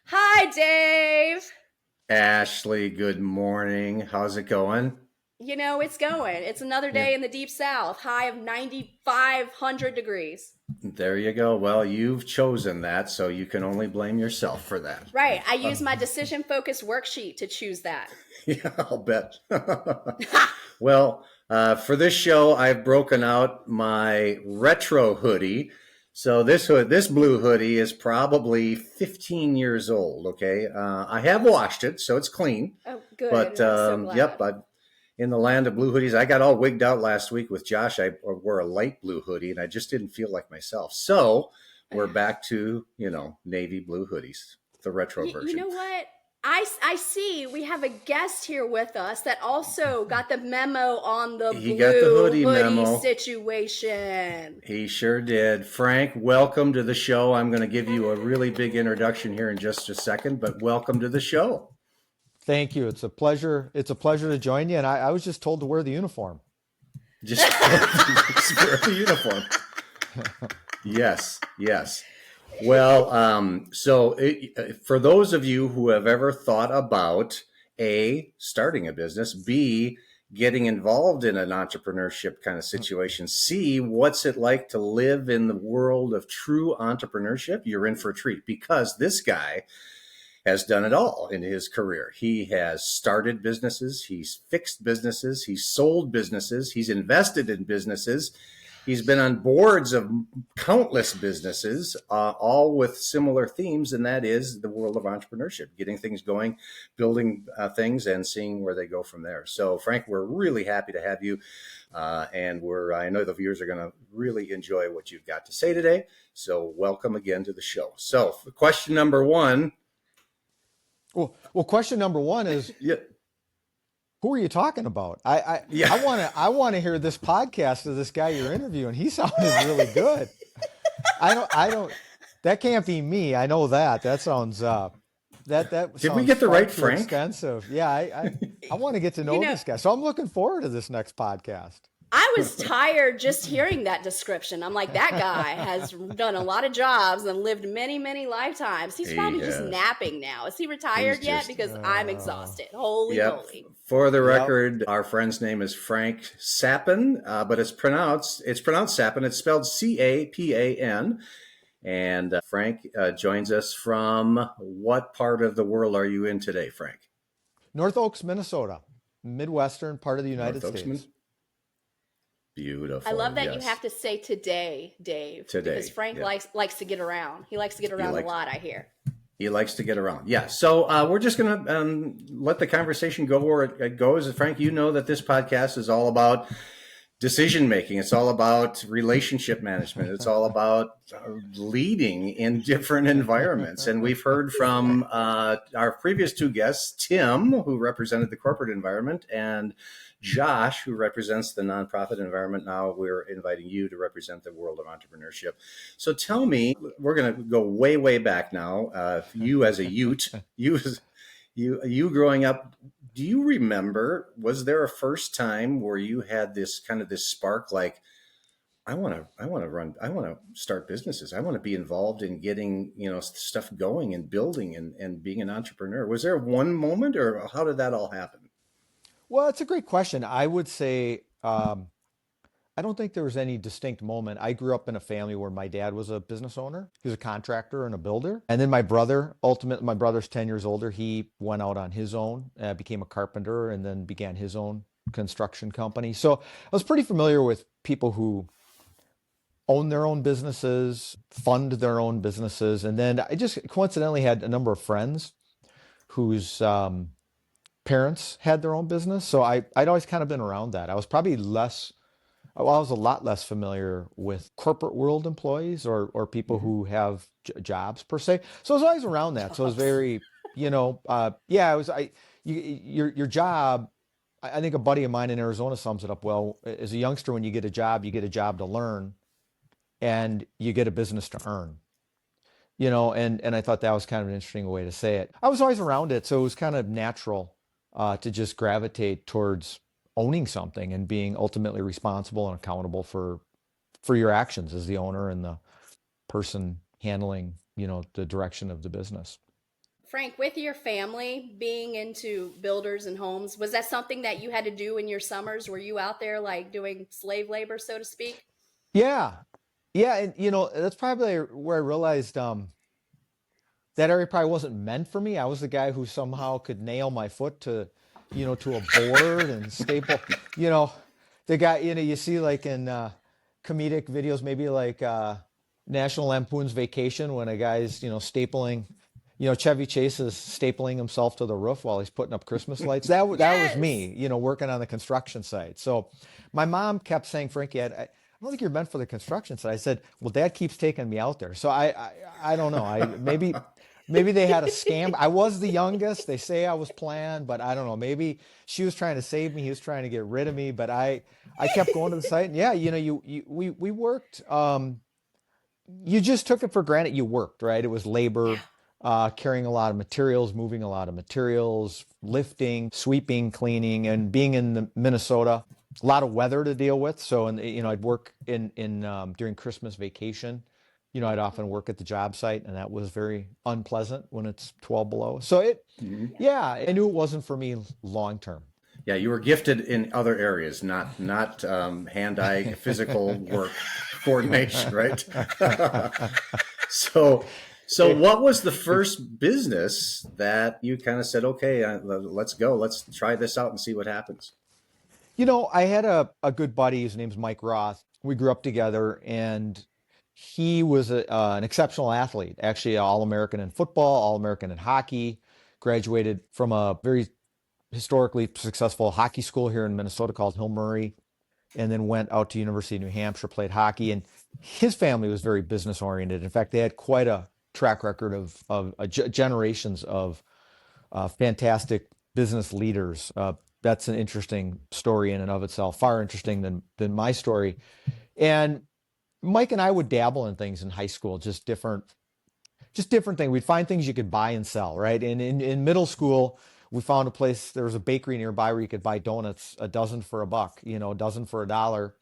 Hi, Dave. Ashley, good morning. How's it going? It's going. It's another Yeah, day in the deep south, high of 9,500 degrees. there you go. Well, you've chosen that, so you can only blame yourself for that. Right. I use my decision focused worksheet to choose that. Yeah, I'll bet. Ha! Well, for this show, I've broken out my retro hoodie. So this blue hoodie is probably 15 years old. Okay, I have washed it, so it's clean. Oh, good. But I'm so yep, glad. in the land of blue hoodies. I got all wigged out last week with Josh. I wore a light blue hoodie and I just didn't feel like myself. So we're back to, navy blue hoodies, the retro You version. know what? I see we have a guest here with us that also got the memo on the He got the blue hoodie hoodie memo. situation. He sure did. Frank, welcome to the show. I'm going to give you a really big introduction here in just a second, but welcome to the show. Thank you. It's a pleasure. It's a pleasure to join you. And I was just told to wear the uniform. Just wear the uniform. Yes, yes. Well, for those of you who have ever thought about A, starting a business, B, getting involved in an entrepreneurship kind of situation, C, what's it like to live in the world of true entrepreneurship, you're in for a treat because this guy has done it all in his career. He has started businesses, he's fixed businesses, he's sold businesses, he's invested in businesses. He's been on boards of countless businesses, all with similar themes, and that is the world of entrepreneurship, getting things going, building things, and seeing where they go from there. So, Frank, we're really happy to have you, and I know the viewers are going to really enjoy what you've got to say today. So, welcome again to the show. So, question number one. Well, question number one is, Yeah, who are you talking about? yeah. I want to hear this podcast of this guy you're interviewing. He sounded really good. I don't, that can't be me. I know that. That sounds, that Did we sounds get the far right too Frank? extensive. Yeah. I want to get to You know know, this guy. So I'm looking forward to this next podcast. I was tired just hearing that description. I'm like, that guy has done a lot of jobs and lived many, many lifetimes. He's He probably just has. napping now. Is he He's retired yet? just Because I'm Uh, exhausted. Holy Yep. moly. For the yep. record, our friend's name is Frank Capan, but it's pronounced Sapin. It's spelled Capan. And Frank joins us from what part of the world are you in today, Frank? North Oaks, Minnesota, Midwestern part of the North United Oaksman. States. I Beautiful. love that you have Yes. to say today, Dave, because Today. Frank Yeah. likes to get around. He likes to get He around a likes lot, I hear. he likes to get around. Yeah. So we're just gonna let the conversation go where it goes. Frank, you know that this podcast is all about decision making. It's all about relationship management. It's all about leading in different environments. And we've heard from our previous two guests, Tim, who represented the corporate environment, and Josh, who represents the nonprofit environment. Now we're inviting you to represent the world of entrepreneurship. So tell me, we're going to go way, way back now. You as a Ute, you growing up, do you remember, was there a first time where you had this spark like, I want to start businesses. I want to be involved in getting, stuff going and building and being an entrepreneur. Was there one moment or how did that all happen? Well, it's a great question. I would say I don't think there was any distinct moment. I grew up in a family where my dad was a business owner. He was a contractor and a builder. And then my brother's 10 years older. He went out on his own, became a carpenter, and then began his own construction company. So I was pretty familiar with people who own their own businesses, fund their own businesses. And then I just coincidentally had a number of friends whose parents had their own business. So I'd always kind of been around that. I was a lot less familiar with corporate world employees or people Mm-hmm. who have jobs per se. So I was always around that. So it was Jobs. very, yeah, your job. I think a buddy of mine in Arizona sums it up well. As a youngster, when you get a job to learn and you get a business to earn. And I thought that was kind of an interesting way to say it. I was always around it, so it was kind of natural to just gravitate towards owning something and being ultimately responsible and accountable for your actions as the owner and the person handling, the direction of the business. Frank, with your family being into builders and homes, was that something that you had to do in your summers? Were you out there like doing slave labor, so to speak? Yeah. Yeah. And, that's probably where I realized that area probably wasn't meant for me. I was the guy who somehow could nail my foot to a board and staple, you know, the guy, you see like in comedic videos, maybe like National Lampoon's Vacation when a guy's, stapling, Chevy Chase is stapling himself to the roof while he's putting up Christmas lights. That was Yes. me, working on the construction site. So my mom kept saying, Frankie, I don't think you're meant for the construction site. I said, well, Dad keeps taking me out there. So I don't know. Maybe they had a scam. I was the youngest. They say I was planned, but I don't know. Maybe she was trying to save me. He was trying to get rid of me. But I kept going to the site. And yeah, we worked. You just took it for granted. You worked, right? It was Yeah. labor, carrying a lot of materials, moving a lot of materials, lifting, sweeping, cleaning, and being in Minnesota, a lot of weather to deal with. So, and I'd work in during Christmas vacation. I'd often work at the job site, and that was very unpleasant when it's 12 below. So Mhm. yeah, I knew it wasn't for me long term. Yeah, you were gifted in other areas, not hand-eye physical work coordination, right? so, so what was the first business that you kind of said, okay, let's go, let's try this out and see what happens? I had a good buddy. His name's Mike Roth. We grew up together, and he was an exceptional athlete, actually, All-American in football, All-American in hockey, graduated from a very historically successful hockey school here in Minnesota called Hill Murray, and then went out to University of New Hampshire, played hockey. And his family was very business oriented. In fact, they had quite a track record of generations of fantastic business leaders. That's an interesting story in and of itself, far interesting than my story. And Mike and I would dabble in things in high school, just different things. We'd find things you could buy and sell, right? And in middle school, we found a place, there was a bakery nearby where you could buy donuts, a dozen for a buck, a dozen for $1.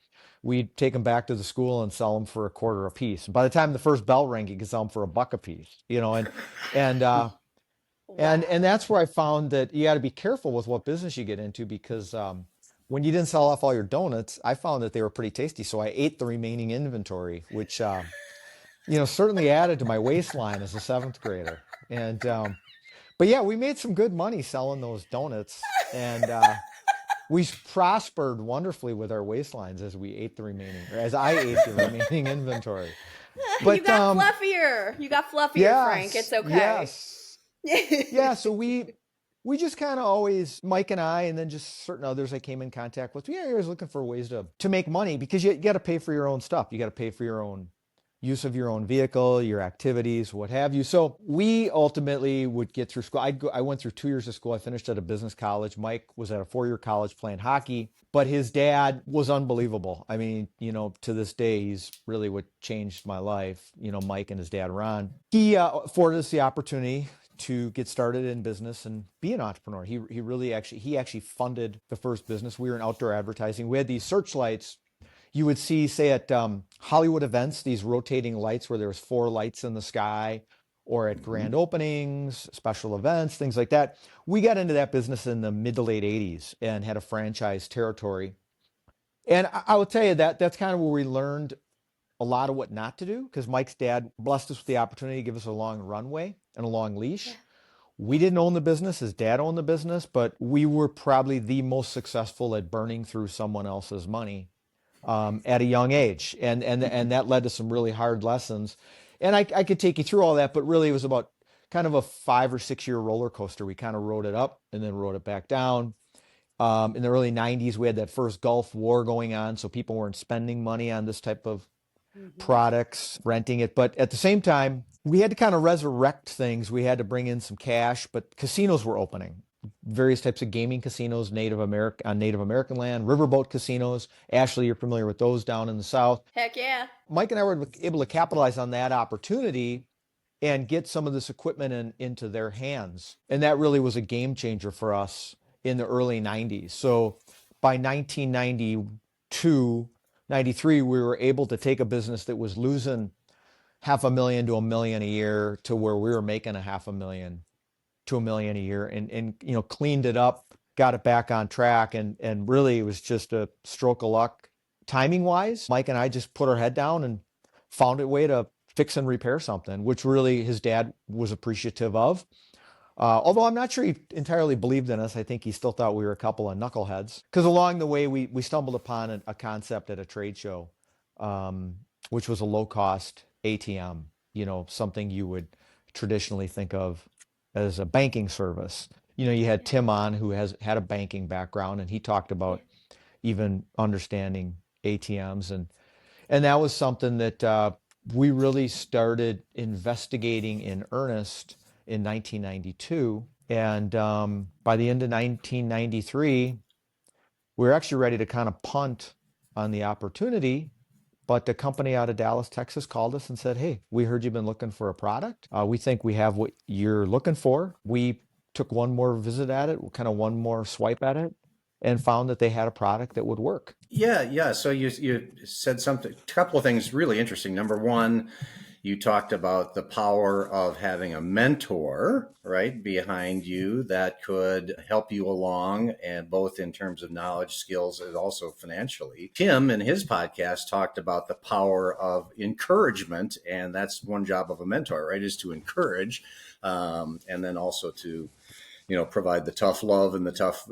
We'd take them back to the school and sell them for a quarter a piece. By the time the first bell rang, you could sell them for a buck a piece, and and Wow. that's where I found that you got to be careful with what business you get into because when you didn't sell off all your donuts, I found that they were pretty tasty. So I ate the remaining inventory, which certainly added to my waistline as a seventh grader. And but yeah, we made some good money selling those donuts, and we prospered wonderfully with our waistlines as we ate the remaining, or as I ate the remaining inventory. You But got fluffier. You got fluffier, Frank. It's yes, okay. yes, yeah. So we just kind of always, Mike and I, and then just certain others I came in contact with. Yeah, I was looking for ways to make money because you got to pay for your own stuff. You got to pay for your own use of your own vehicle, your activities, what have you. So we ultimately would get through school. I went through 2 years of school. I finished at a business college. Mike was at a 4-year college playing hockey, but his dad was unbelievable. I mean, to this day, he's really what changed my life. Mike and his dad, Ron. He afforded us the opportunity to get started in business and be an entrepreneur. He really actually funded the first business. We were in outdoor advertising. We had these searchlights you would see, say, at Hollywood events, these rotating lights where there's 4 lights in the sky, or at grand Mhm. openings, special events, things like that. We got into that business in the mid to late 80s and had a franchise territory. And I will tell you that that's kind of where we learned a lot of what not to do because Mike's dad blessed us with the opportunity to give us a long runway and a long Yeah. leash. We didn't own the business, his dad owned the business, but we were probably the most successful at burning through someone else's money at a young age, and that led to some really hard lessons. And I could take you through all that, but really it was about kind of a 5 or 6 year roller coaster. We kind of rode it up and then rode it back down. In the early 90s, we had that first Gulf War going on, so people weren't spending money on this type of Hmm. products, renting it. But at the same time, we had to kind of resurrect things. We had to bring in some cash, but casinos were opening. Various types of gaming casinos, Native American land, riverboat casinos. Ashley, you're familiar with those down in the South. Heck yeah. Mike and I were able to capitalize on that opportunity and get some of this equipment into their hands. And that really was a game changer for us in the early 90s. So by 1992, 93, we were able to take a business that was losing 500,000 to $1 million a year to where we were making 500,000 to $1 million a year, and cleaned it up, got it back on track, and really it was just a stroke of luck timing wise. Mike and I just put our head down and found a way to fix and repair something, which really his dad was appreciative of. Although I'm not sure he entirely believed in us. I think he still thought we were a couple of knuckleheads. Because along the way, we stumbled upon a concept at a trade show, which was a low-cost ATM, something you would traditionally think of as a banking service. You had Tim on, who had a banking background, and he talked about even understanding ATMs. And that was something that we really started investigating in earnest in 1992. And by the end of 1993, we were actually ready to kind of punt on the opportunity. But the company out of Dallas, Texas called us and said, "Hey, we heard you've been looking for a product. We think we have what you're looking for." We took one more visit at it, kind of one more swipe at it, and found that they had a product that would work. Yeah. So you said something, a couple of things really interesting. Number one, you talked about the power of having a mentor, right, behind you that could help you along, and both in terms of knowledge, skills, and also financially. Tim in his podcast talked about the power of encouragement, and that's one job of a mentor, right, is to encourage, and then also to provide the tough love and the tough,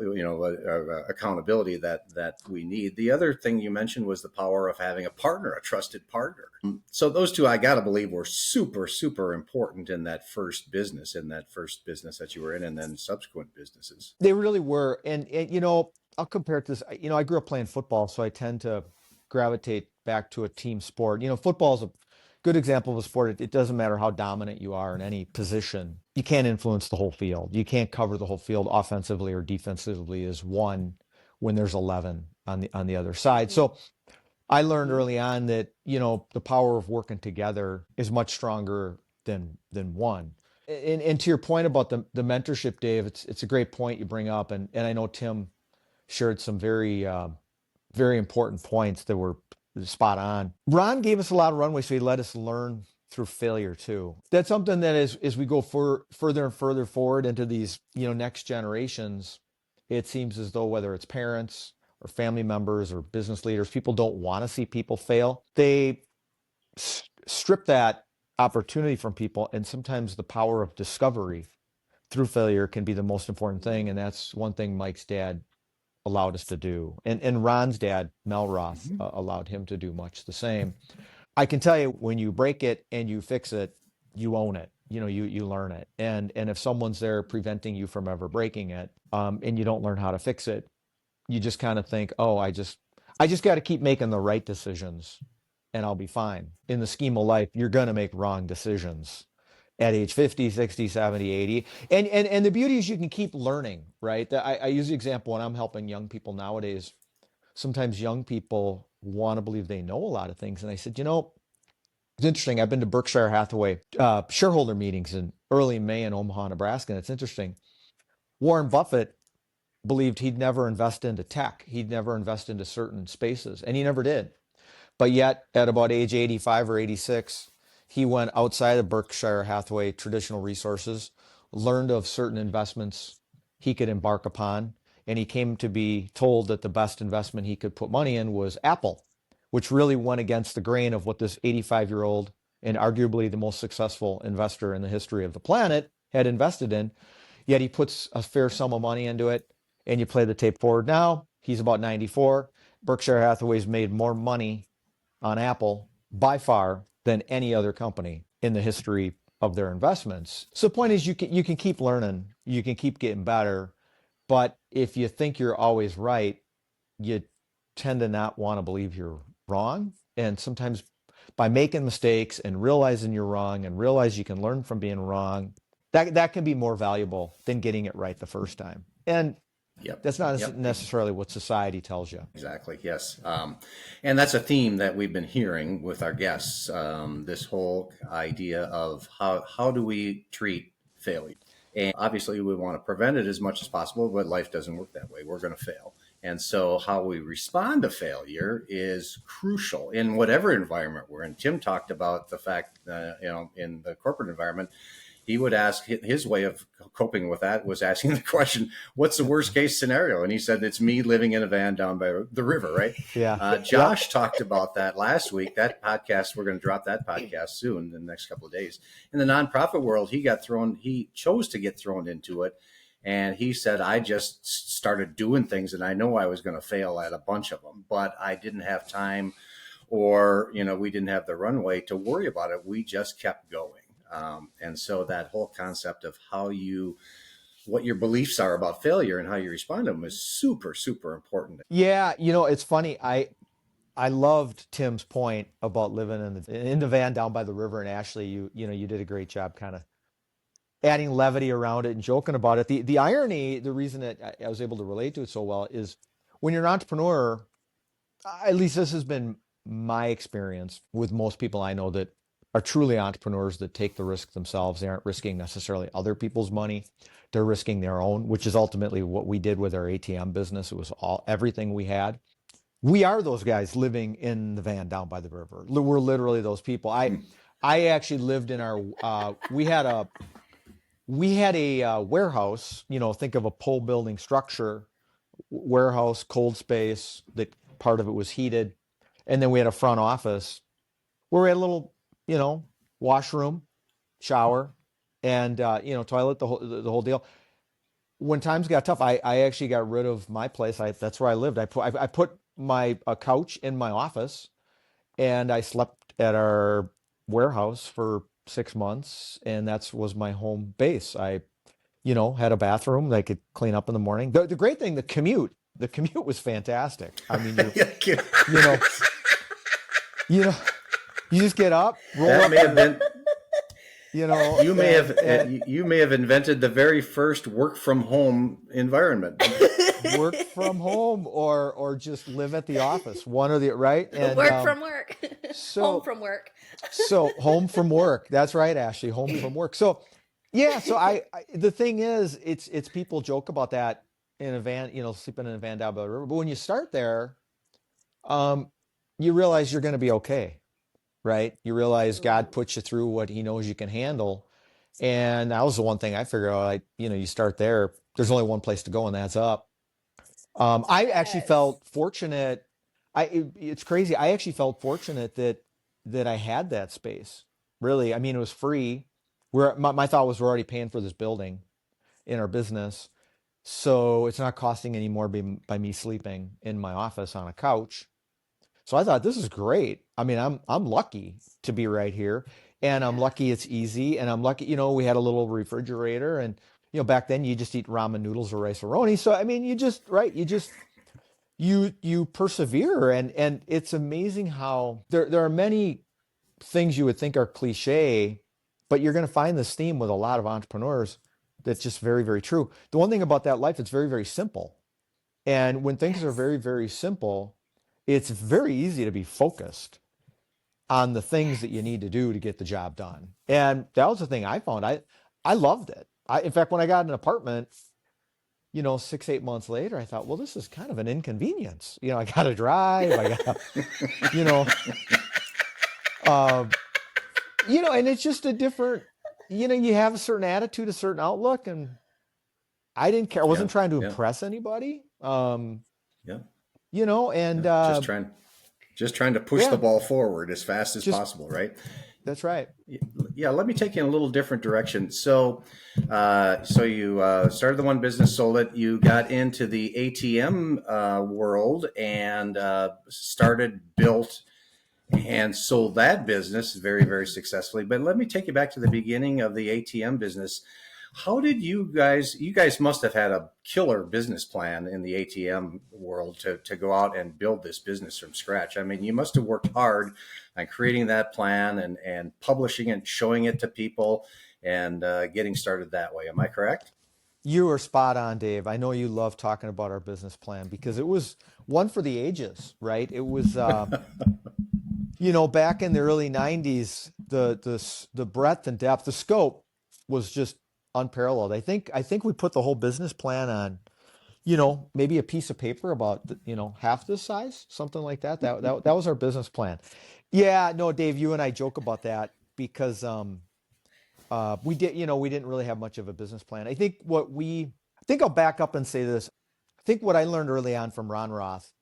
accountability that we need. The other thing you mentioned was the power of having a partner, a trusted partner. So those two, I got to believe, were super, super important in that first business that you were in, and then subsequent businesses. They really were. And I'll compare it to this. I grew up playing football, so I tend to gravitate back to a team sport. Football is a good example of a sport. It doesn't matter how dominant you are in any position. You can't influence the whole field. You can't cover the whole field offensively or defensively as one when there's 11 on the other side. So I learned early on that, the power of working together is much stronger than one. And to your point about the mentorship, Dave, it's a great point you bring up. And I know Tim shared some very, very important points that were spot on. Ron gave us a lot of runway, so he let us learn through failure too. That's something that as we go further and further forward into these, next generations, it seems as though whether it's parents or family members or business leaders, people don't want to see people fail. They strip that opportunity from people, and sometimes the power of discovery through failure can be the most important thing. And that's one thing Mike's dad allowed us to do. And Ron's dad, Mel Roth, allowed him to do much the same. I can tell you, when you break it and you fix it, you own it. You learn it. And if someone's there preventing you from ever breaking it, and you don't learn how to fix it, you just kind of think, oh, I just got to keep making the right decisions and I'll be fine. In the scheme of life, you're going to make wrong decisions at age 50, 60, 70, 80. And the beauty is you can keep learning, right? I use the example when I'm helping young people nowadays. Sometimes young people want to believe they know a lot of things. And I said, it's interesting. I've been to Berkshire Hathaway shareholder meetings in early May in Omaha, Nebraska. And it's interesting. Warren Buffett believed he'd never invest into tech. He'd never invest into certain spaces, and he never did. But yet at about age 85 or 86, he went outside of Berkshire Hathaway traditional resources, learned of certain investments he could embark upon, and he came to be told that the best investment he could put money in was Apple, which really went against the grain of what this 85-year-old and arguably the most successful investor in the history of the planet had invested in. Yet he puts a fair sum of money into it, and you play the tape forward now, he's about 94. Berkshire Hathaway's made more money on Apple by far than any other company in the history of their investments. So the point is you can keep learning, you can keep getting better, but if you think you're always right, you tend to not want to believe you're wrong. And sometimes by making mistakes and realizing you're wrong and realize you can learn from being wrong, that can be more valuable than getting it right the first time. And that's not necessarily what society tells you. Exactly. Yes. And that's a theme that we've been hearing with our guests. This whole idea of how do we treat failure? And obviously we want to prevent it as much as possible, but life doesn't work that way. We're going to fail. And so how we respond to failure is crucial in whatever environment we're in. Tim talked about the fact, in the corporate environment, he would ask, his way of coping with that was asking the question, what's the worst case scenario? And he said, it's me living in a van down by the river, right? Yeah. Josh talked about that last week. That podcast, we're going to drop that podcast soon in the next couple of days. In the nonprofit world, he chose to get thrown into it. And he said, I just started doing things, and I know I was going to fail at a bunch of them, but I didn't have time, or, we didn't have the runway to worry about it. We just kept going. And so that whole concept of what your beliefs are about failure and how you respond to them is super, super important. Yeah. It's funny. I loved Tim's point about living in the van down by the river. And Ashley, you did a great job kind of adding levity around it and joking about it. The irony, the reason that I was able to relate to it so well is when you're an entrepreneur, at least this has been my experience with most people I know that are truly entrepreneurs that take the risk themselves. They aren't risking necessarily other people's money. They're risking their own, which is ultimately what we did with our ATM business. It was everything we had. We are those guys living in the van down by the river. We're literally those people. I actually lived in we had a warehouse, think of a pole building structure, warehouse, cold space, that part of it was heated. And then we had a front office where we had a little, washroom, shower, and, toilet, the whole deal. When times got tough, I actually got rid of my place. That's where I lived. I put my couch in my office, and I slept at our warehouse for 6 months, and that was my home base. I, had a bathroom that I could clean up in the morning. The great thing, the commute was fantastic. I mean, you just get up, roll that up. May have been, you may have invented the very first work from home environment. Work from home or just live at the office, one or the right. And work from work. So home from work. So home from work. That's right, Ashley. Home from work. So yeah. So I the thing is, it's people joke about that in a van, sleeping in a van down by the river. But when you start there, you realize you're going to be okay, right? You realize God puts you through what He knows you can handle, and that was the one thing I figured out. You start there. There's only one place to go, and that's up. I actually felt fortunate. It's crazy. I actually felt fortunate that I had that space. Really, I mean, it was free. My thought was we're already paying for this building in our business, so it's not costing any more by me sleeping in my office on a couch. So I thought this is great. I mean, I'm lucky to be right here, and I'm lucky it's easy, and I'm lucky. We had a little refrigerator, and back then you just eat ramen noodles or rice-a-roni. So I mean, you persevere, and it's amazing how there are many things you would think are cliche, but you're going to find this theme with a lot of entrepreneurs that's just very, very true. The one thing about that life, it's very, very simple. And when things are very, very simple, it's very easy to be focused on the things that you need to do to get the job done. And that was the thing I found. I loved it. In fact, when I got an apartment, 6-8 months later, I thought, well, this is kind of an inconvenience. I got to drive. I got, and it's just a different, you have a certain attitude, a certain outlook, and I didn't care. I wasn't trying to impress anybody. And just trying to push the ball forward as fast as possible, right? That's right. Yeah, let me take you in a little different direction. So you started the one business, sold it. You got into the ATM world and built and sold that business very, very successfully. But let me take you back to the beginning of the ATM business. How did you guys must have had a killer business plan in the ATM world to go out and build this business from scratch. I mean, you must have worked hard on creating that plan and publishing it, showing it to people, and getting started that way. Am I correct? You are spot on, Dave. I know you love talking about our business plan because it was one for the ages, right? It was, back in the early 90s, the breadth and depth, the scope was just unparalleled. I think we put the whole business plan on, maybe a piece of paper about, half this size, something like that. That was our business plan. Yeah, no, Dave, you and I joke about that because, We didn't really have much of a business plan. I think I'll back up and say this. I think what I learned early on from Ron Roth,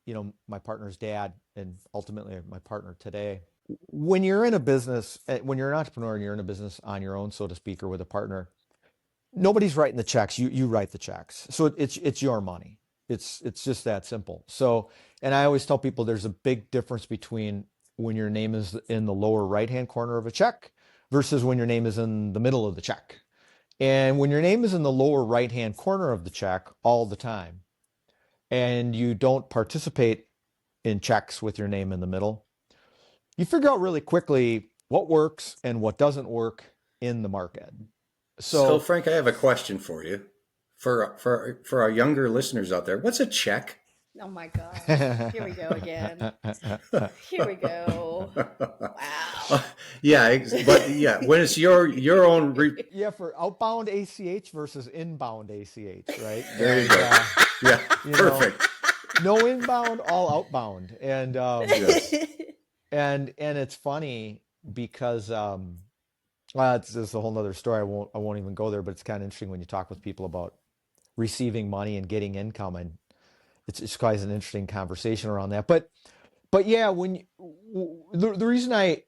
my partner's dad, and ultimately my partner today, when you're in a business, when you're an entrepreneur and you're in a business on your own, so to speak, or with a partner, nobody's writing the checks. You write the checks. So it's your money. It's just that simple. So, and I always tell people there's a big difference between when your name is in the lower right-hand corner of a check versus when your name is in the middle of the check. And when your name is in the lower right-hand corner of the check all the time, and you don't participate in checks with your name in the middle, you figure out really quickly what works and what doesn't work in the market. So, So Frank, I have a question for you. For our younger listeners out there, what's a check? Oh my gosh. Here we go again. Here we go. Wow. Yeah, when it's your own. yeah, for outbound ACH versus inbound ACH, right? There you go. Yeah, perfect. No inbound, all outbound, and Yes. and it's funny because it's just a whole nother story. I won't even go there, but it's kind of interesting when you talk with people about receiving money and getting income, and it's quite an interesting conversation around that. But yeah, the reason I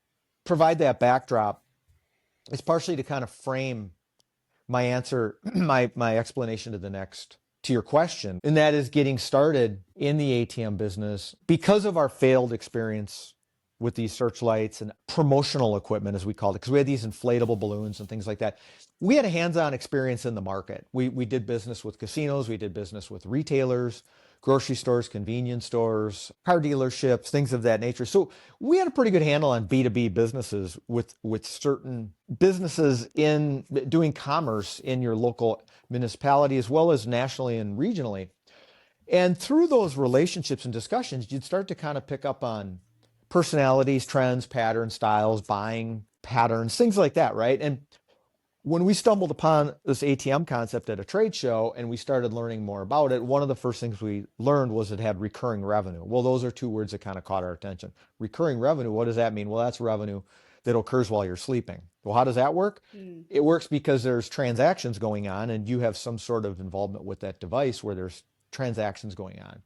provide that backdrop is partially to kind of frame my answer, my explanation to your question, and that is getting started in the ATM business because of our failed experience with these searchlights and promotional equipment, as we called it, because we had these inflatable balloons and things like that. We had a hands-on experience in the market. We did business with casinos, we did business with retailers, grocery stores, convenience stores, car dealerships, things of that nature. So we had a pretty good handle on B2B businesses with certain businesses in doing commerce in your local municipality as well as nationally and regionally. And through those relationships and discussions, you'd start to kind of pick up on personalities, trends, patterns, styles, buying patterns, things like that, right? And when we stumbled upon this ATM concept at a trade show and we started learning more about it, one of the first things we learned was it had recurring revenue. Well, those are two words that kind of caught our attention. Recurring revenue, what does that mean? Well, that's revenue that occurs while you're sleeping. Well, how does that work? It works because there's transactions going on and you have some sort of involvement with that device where there's transactions going on.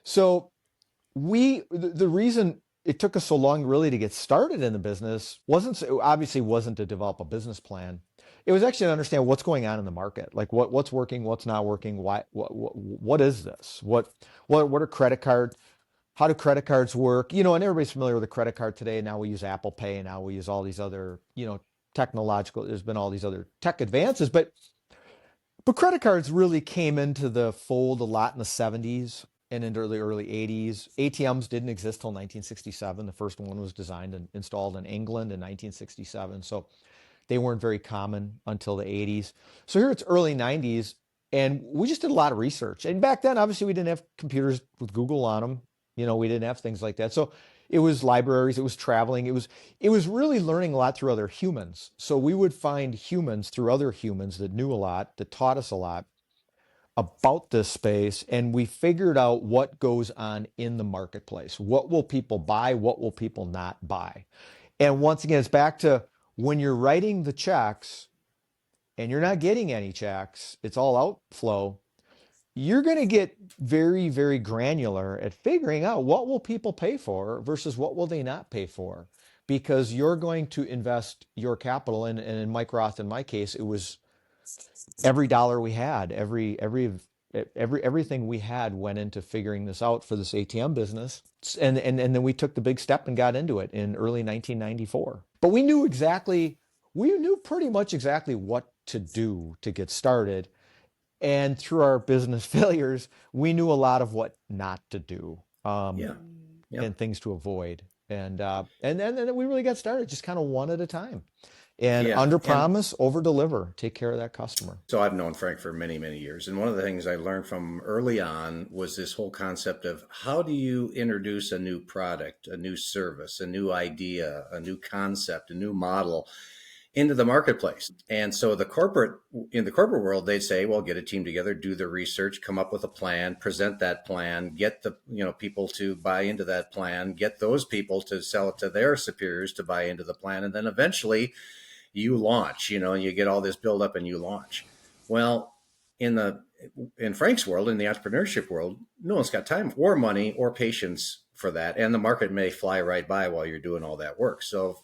So the reason it took us so long really to get started in the business obviously wasn't to develop a business plan. It was actually to understand what's going on in the market, like what's working, what's not working, what is this? What are credit cards? How do credit cards work? And everybody's familiar with a credit card today. Now we use Apple Pay, and now we use all these other, there's been all these other tech advances, but credit cards really came into the fold a lot in the 70s and into the early 80s. ATMs didn't exist till 1967. The first one was designed and installed in England in 1967. So they weren't very common until the 80s. So here it's early 90s, and we just did a lot of research. And back then, obviously, we didn't have computers with Google on them. We didn't have things like that. So it was libraries, it was traveling, it was really learning a lot through other humans. So we would find humans through other humans that knew a lot, that taught us a lot about this space, and we figured out what goes on in the marketplace. What will people buy? What will people not buy? And once again, it's back to when you're writing the checks and you're not getting any checks, it's all outflow. You're going to get very, very granular at figuring out what will people pay for versus what will they not pay for, because you're going to invest your capital in, and in Mike Roth, in my case, it was every dollar we had, everything we had went into figuring this out for this ATM business. And then we took the big step and got into it in early 1994. But we knew pretty much exactly what to do to get started. And through our business failures, we knew a lot of what not to do, and things to avoid. And then we really got started, just kind of one at a time. And under promise, over deliver, take care of that customer. So I've known Frank for many, many years. And one of the things I learned from early on was this whole concept of how do you introduce a new product, a new service, a new idea, a new concept, a new model into the marketplace. And so in the corporate world, they'd say, well, get a team together, do the research, come up with a plan, present that plan, get the people to buy into that plan, get those people to sell it to their superiors to buy into the plan. And then eventually you launch, and you get all this buildup and you launch. Well, in Frank's world, in the entrepreneurship world, no one's got time or money or patience for that, and the market may fly right by while you're doing all that work. So,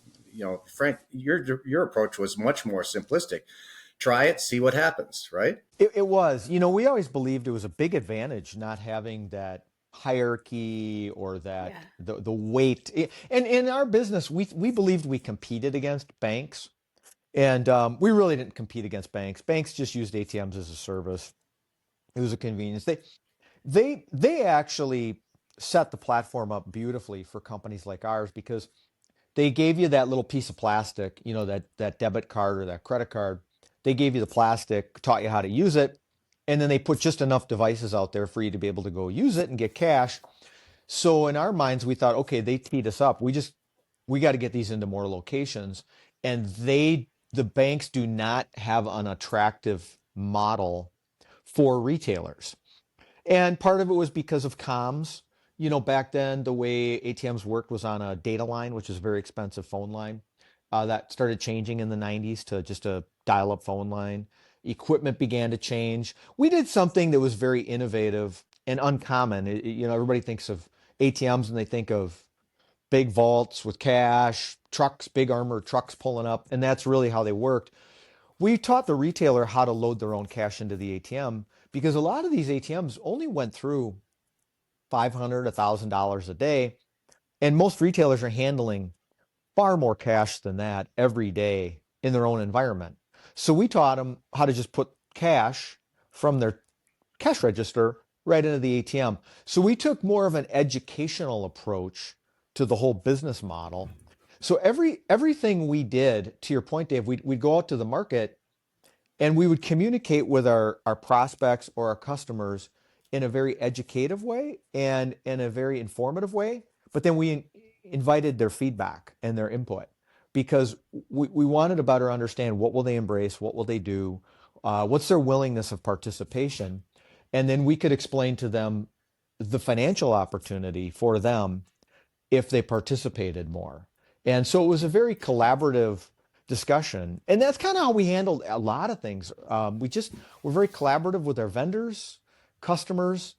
Frank, your approach was much more simplistic. Try it, see what happens, right? It was. We always believed it was a big advantage not having that hierarchy or that Yeah. the weight. And in our business, we believed we competed against banks, and we really didn't compete against banks. Banks just used ATMs as a service. It was a convenience. They actually set the platform up beautifully for companies like ours because they gave you that little piece of plastic, that debit card or that credit card. They gave you the plastic, taught you how to use it, and then they put just enough devices out there for you to be able to go use it and get cash. So in our minds, we thought, okay, they teed us up. We got to get these into more locations. And the banks do not have an attractive model for retailers. And part of it was because of comms. Back then, the way ATMs worked was on a data line, which is a very expensive phone line. That started changing in the 90s to just a dial-up phone line. Equipment began to change. We did something that was very innovative and uncommon. Everybody thinks of ATMs and they think of big vaults with cash, trucks, big armored trucks pulling up, and that's really how they worked. We taught the retailer how to load their own cash into the ATM because a lot of these ATMs only went through $500, $1,000 a day, and most retailers are handling far more cash than that every day in their own environment. So we taught them how to just put cash from their cash register right into the ATM. So we took more of an educational approach to the whole business model. So everything we did, to your point, Dave, we'd go out to the market and we would communicate with our prospects or our customers in a very educative way and in a very informative way. But then we invited their feedback and their input because we wanted to better understand what will they embrace, what will they do, what's their willingness of participation. And then we could explain to them the financial opportunity for them if they participated more. And so it was a very collaborative discussion. And that's kind of how we handled a lot of things. We're very collaborative with our vendors, customers,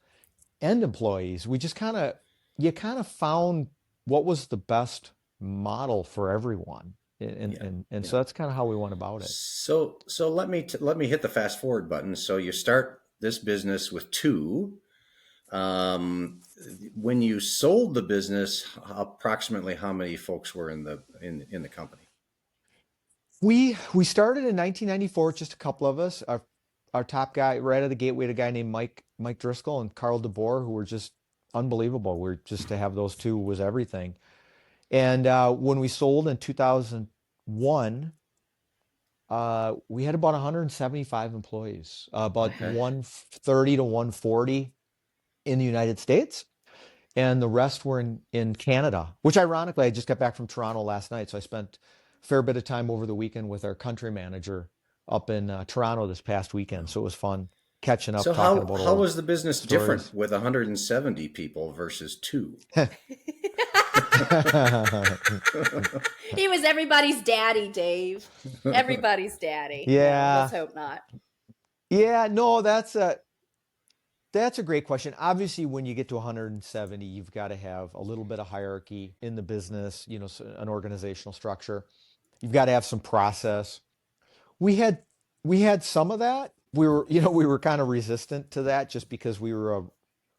and employees. You kind of found what was the best model for everyone. And so that's kind of how we went about it. So let me hit the fast forward button. So you start this business with two. When you sold the business, approximately how many folks were in the company? We started in 1994, just a couple of us. Our top guy right out of the gate, we had a guy named Mike Driscoll and Carl DeBoer, who were just unbelievable. Just to have those two was everything. And when we sold in 2001, we had about 175 employees, about Okay. 130 to 140 in the United States. And the rest were in Canada, which ironically, I just got back from Toronto last night. So I spent a fair bit of time over the weekend with our country manager up in Toronto this past weekend. So it was fun catching up, So talking about how was the business stories. different with 170 people versus two? He was everybody's daddy, Dave. Everybody's daddy. Yeah. No, let's hope not. Yeah, no, that's a great question. Obviously, when you get to 170, you've got to have a little bit of hierarchy in the business, an organizational structure. You've got to have some process. We had some of that. We were kind of resistant to that just because we were a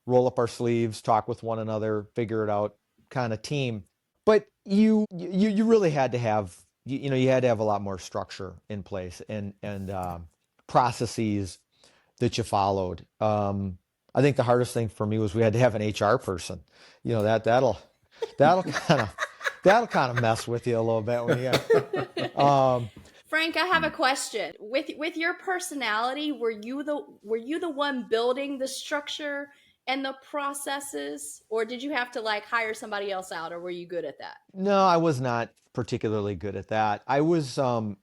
roll up our sleeves, talk with one another, figure it out kind of team. But you really had to have you had to have a lot more structure in place and processes that you followed. I think the hardest thing for me was we had to have an HR person. That'll kind of mess with you a little bit when you Frank, I have a question. With your personality, were you the one building the structure and the processes, or did you have to hire somebody else out, or were you good at that? No, I was not particularly good at that. I was, I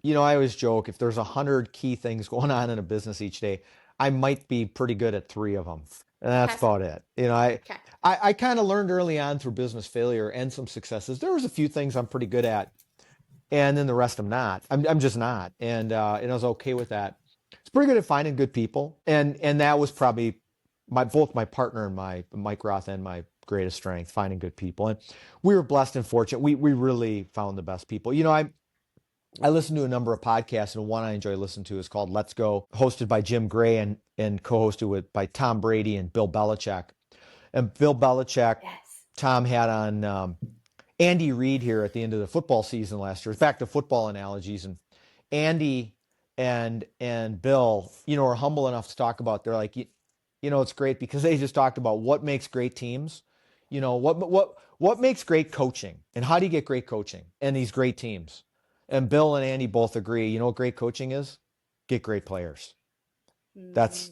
always joke if there's 100 key things going on in a business each day, I might be pretty good at 3 of them. And that's Okay. about it. Okay. I kind of learned early on through business failure and some successes. There was a few things I'm pretty good at. And then the rest I'm not. I'm just not. And I was okay with that. It's pretty good at finding good people. And that was probably both my partner and my Mike Roth and my greatest strength, finding good people. And we were blessed and fortunate. We really found the best people. I listen to a number of podcasts, and one I enjoy listening to is called Let's Go, hosted by Jim Gray and co-hosted by Tom Brady and Bill Belichick. And Bill Belichick, Yes. Tom had on Andy Reid here at the end of the football season last year. Back to football analogies, and Andy and Bill, are humble enough to talk about. They're like, it's great because they just talked about what makes great teams. What makes great coaching, and how do you get great coaching and these great teams? And Bill and Andy both agree. You know what great coaching is? Get great players. That's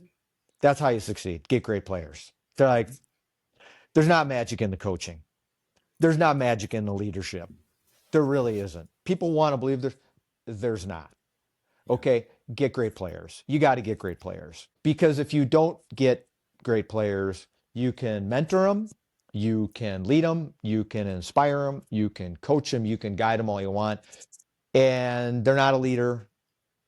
how you succeed. Get great players. They're like, there's not magic in the coaching. There's not magic in the leadership. There really isn't. People want to believe there's not. Okay, get great players. You got to get great players. Because if you don't get great players, you can mentor them, you can lead them, you can inspire them, you can coach them, you can guide them all you want. And they're not a leader.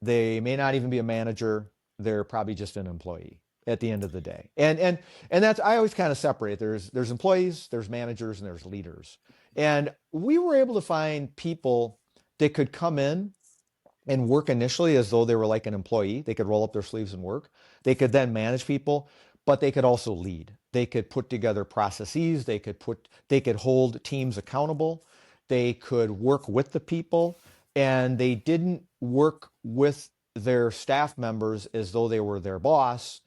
They may not even be a manager. They're probably just an employee at the end of the day. And that's, I always kind of separate. There's employees, there's managers, and there's leaders. And we were able to find people that could come in and work initially as though they were like an employee. They could roll up their sleeves and work. They could then manage people, but they could also lead. They could put together processes. They could hold teams accountable. They could work with the people, and they didn't work with their staff members as though they were their boss.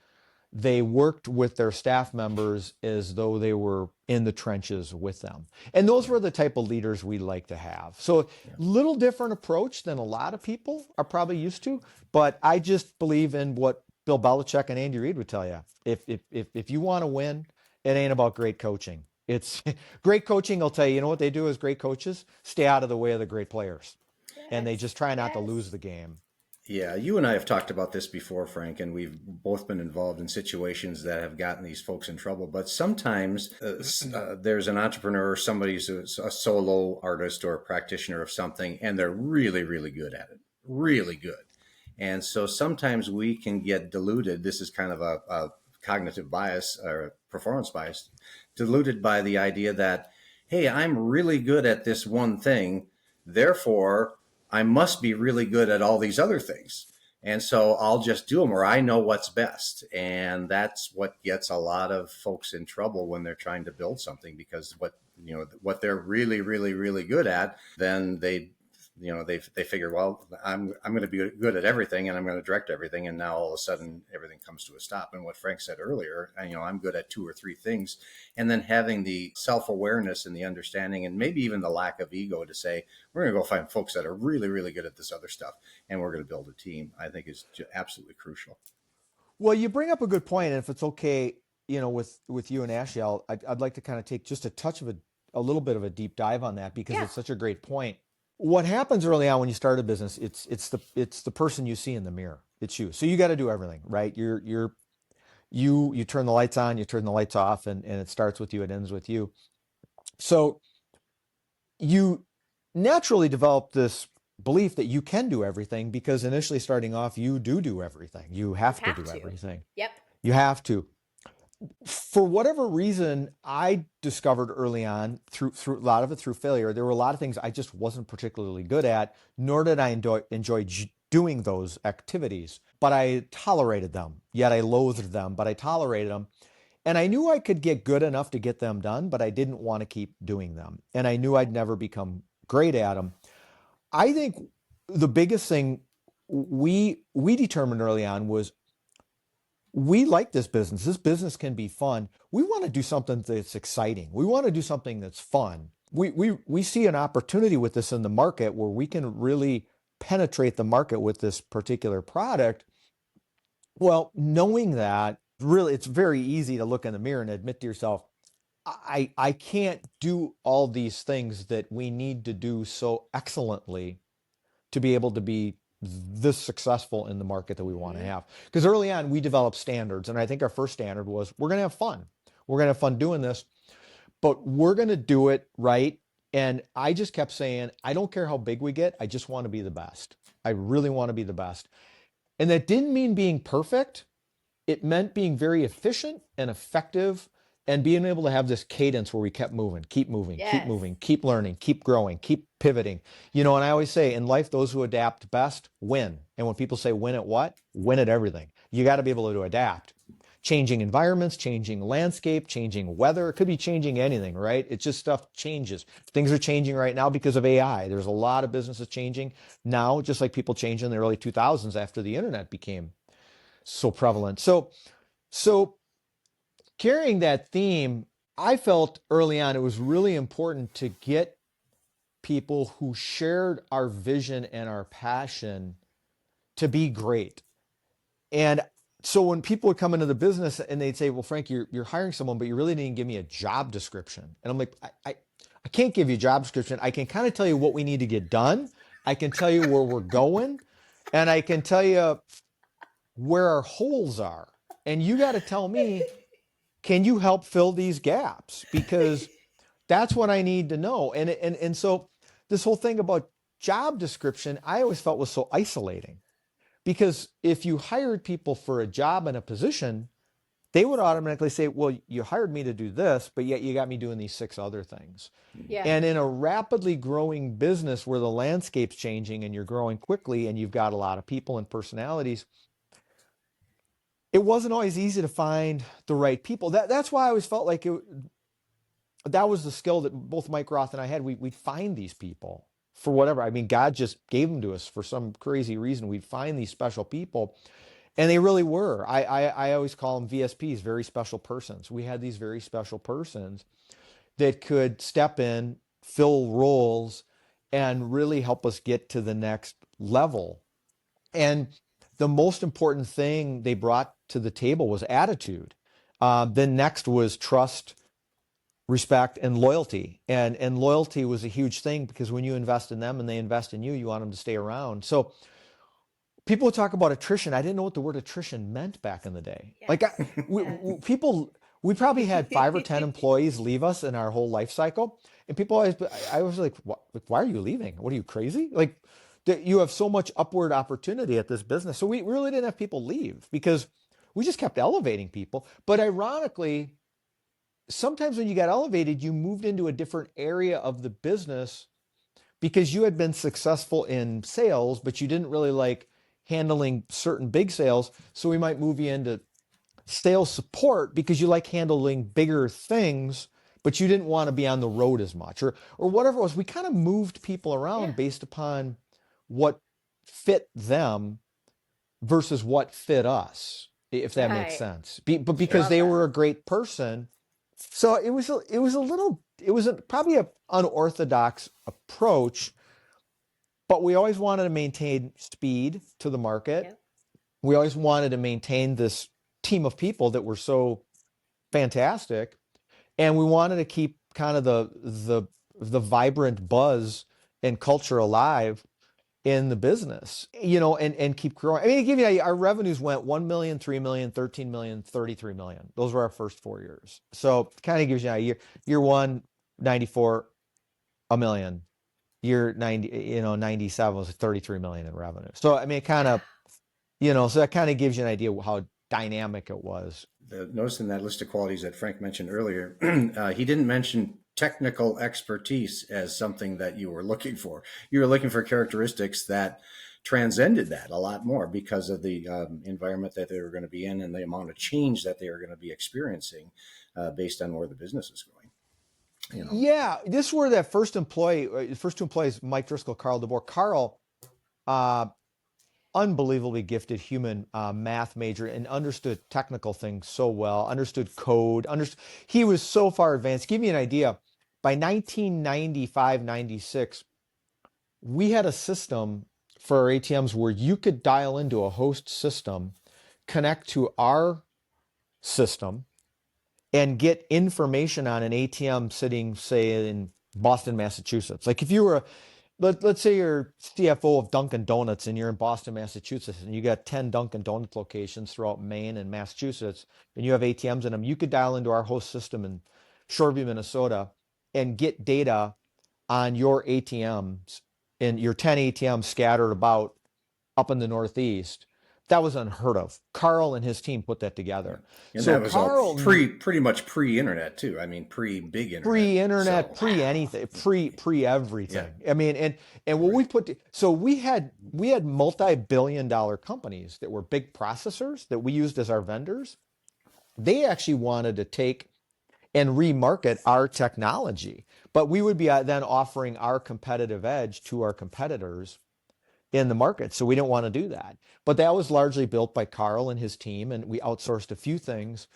They worked with their staff members as though they were in the trenches with them. And those were the type of leaders we like to have. So little different approach than a lot of people are probably used to, but I just believe in what Bill Belichick and Andy Reid would tell you. If you want to win, it ain't about great coaching. It's great coaching will tell you, what they do as great coaches? Stay out of the way of the great players. Yes. And they just try not to lose the game. Yeah, you and I have talked about this before, Frank, and we've both been involved in situations that have gotten these folks in trouble. But sometimes there's an entrepreneur, somebody who's a solo artist or a practitioner of something, and they're really, really good at it, really good. And so sometimes we can get diluted. This is kind of a cognitive bias or performance bias, diluted by the idea that, hey, I'm really good at this one thing, therefore I must be really good at all these other things. And so I'll just do them, or I know what's best. And that's what gets a lot of folks in trouble when they're trying to build something, because what they're really, really, really good at, then they figure, well, I'm going to be good at everything, and I'm going to direct everything. And now all of a sudden everything comes to a stop. And what Frank said earlier, I'm good at 2 or 3 things. And then having the self-awareness and the understanding, and maybe even the lack of ego to say, we're going to go find folks that are really, really good at this other stuff, and we're going to build a team, I think is absolutely crucial. Well, you bring up a good point, and if it's okay, with you and Ashley, I'd like to kind of take just a little bit of a deep dive on that, because it's such a great point. What happens early on when you start a business, it's the person you see in the mirror. It's you. So you got to do everything, right? You turn the lights on, you turn the lights off, and it starts with you, it ends with you. So you naturally develop this belief that you can do everything, because initially starting off, you do everything. You have to do everything. Yep. You have to. For whatever reason, I discovered early on through a lot of it through failure, there were a lot of things I just wasn't particularly good at, nor did I enjoy doing those activities, but I tolerated them. Yet I loathed them, but I tolerated them. And I knew I could get good enough to get them done, but I didn't want to keep doing them. And I knew I'd never become great at them. I think the biggest thing we determined early on was, we like this business. This business can be fun. We want to do something that's exciting. We want to do something that's fun. We see an opportunity with this in the market where we can really penetrate the market with this particular product. Well, knowing that, really, it's very easy to look in the mirror and admit to yourself, I can't do all these things that we need to do so excellently to be able to be this successful in the market that we want to have. Because early on, we developed standards. And I think our first standard was, we're going to have fun. We're going to have fun doing this, but we're going to do it right And I just kept saying, I don't care how big we get. I just want to be the best. I really want to be the best. And that didn't mean being perfect. It meant being very efficient and effective and being able to have this cadence where we kept moving, keep Yes. moving, keep learning, keep growing, keep pivoting. And I always say in life, those who adapt best win. And when people say win at what? Win at everything. You got to be able to adapt. Changing environments, changing landscape, changing weather. It could be changing anything, right? It's just stuff changes. Things are changing right now because of AI. There's a lot of businesses changing now, just like people changed in the early 2000s after the internet became so prevalent. So carrying that theme, I felt early on it was really important to get people who shared our vision and our passion to be great. And so when people would come into the business and they'd say, well, Frank, you're hiring someone, but you really didn't give me a job description. And I'm like, I can't give you a job description. I can kind of tell you what we need to get done. I can tell you where we're going, and I can tell you where our holes are. And you got to tell me, can you help fill these gaps? Because that's what I need to know. And so this whole thing about job description, I always felt was so isolating. Because if you hired people for a job and a position, they would automatically say, well, you hired me to do this, but yet you got me doing these 6 other things. Yeah. And in a rapidly growing business where the landscape's changing and you're growing quickly and you've got a lot of people and personalities, it wasn't always easy to find the right people. That's why I always felt like that was the skill that both Mike Roth and I had. We'd find these people for whatever. I mean, God just gave them to us for some crazy reason. We'd find these special people, and they really were. I always call them VSPs, very special persons. We had these very special persons that could step in, fill roles, and really help us get to the next level. And the most important thing they brought to the table was attitude. Then next was trust, respect, and loyalty. And loyalty was a huge thing because when you invest in them and they invest in you, you want them to stay around. So people would talk about attrition. I didn't know what the word attrition meant back in the day. Yes. Like Yes. we probably had 5 or 10 employees leave us in our whole life cycle. And people always, I was like, why are you leaving? What are you, crazy? Like, you have so much upward opportunity at this business. So we really didn't have people leave because we just kept elevating people. But ironically, sometimes when you got elevated, you moved into a different area of the business because you had been successful in sales, but you didn't really like handling certain big sales. So we might move you into sales support because you like handling bigger things, but you didn't want to be on the road as much or whatever it was. We kind of moved people around Yeah. based upon what fit them versus what fit us, if that makes Right. sense. But because Love they that. were a great person, so it was probably an unorthodox approach, but we always wanted to maintain speed to the market. Yep. We always wanted to maintain this team of people that were so fantastic, and we wanted to keep kind of the vibrant buzz and culture alive in the business, and keep growing. I mean, to give you an idea, our revenues went 1 million, 3 million, 13 million, 33 million. Those were our first 4 years. So it kind of gives you an idea. Year 1, 94, a million. Year 90, 97 was 33 million in revenue. So, I mean, it kind of, so that kind of gives you an idea of how dynamic it was. Notice in that list of qualities that Frank mentioned earlier, he didn't mention technical expertise as something that you were looking for. You were looking for characteristics that transcended that a lot more because of the environment that they were going to be in and the amount of change that they were going to be experiencing based on where the business is going. Yeah, this were that first employee, first 2 employees, Mike Driscoll, Carl DeBoer. Carl, unbelievably gifted human math major and understood technical things so well, understood code, he was so far advanced. Give me an idea. By 1995, 96, we had a system for our ATMs where you could dial into a host system, connect to our system, and get information on an ATM sitting, say, in Boston, Massachusetts. Like if you were let's say you're CFO of Dunkin' Donuts and you're in Boston, Massachusetts, and you got 10 Dunkin' Donuts locations throughout Maine and Massachusetts, and you have ATMs in them, you could dial into our host system in Shoreview, Minnesota, and get data on your ATMs, and your 10 ATMs scattered about up in the Northeast. That was unheard of. Carl and his team put that Yeah. together. And So that was all Carl, pretty much pre-internet too. I mean, pre-big internet. pre-internet, So, pre-anything, pre yeah, everything. I mean, and what right. we put, so we had multi-billion-dollar companies that were big processors that we used as our vendors. They actually wanted to take and remarket our technology, but we would be then offering our competitive edge to our competitors in the market. So we didn't want to do that. But that was largely built by Carl and his team, and we outsourced a few things.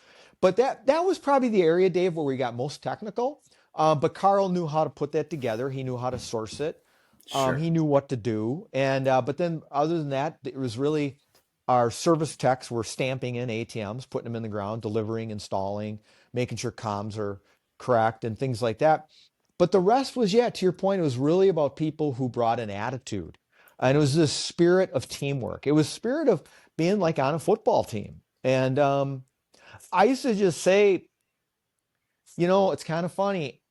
But that was probably the area, Dave, where we got most technical. But Carl knew how to put that together. He knew how to source it. Sure. He knew what to do. And but then other than that, it was really our service techs were stamping in ATMs, putting them in the ground, delivering, installing, making sure comms are correct and things like that. But the rest was, yeah, to your point, it was really about people who brought an attitude. And it was this spirit of teamwork. It was spirit of being like on a football team. And I used to just say, it's kind of funny.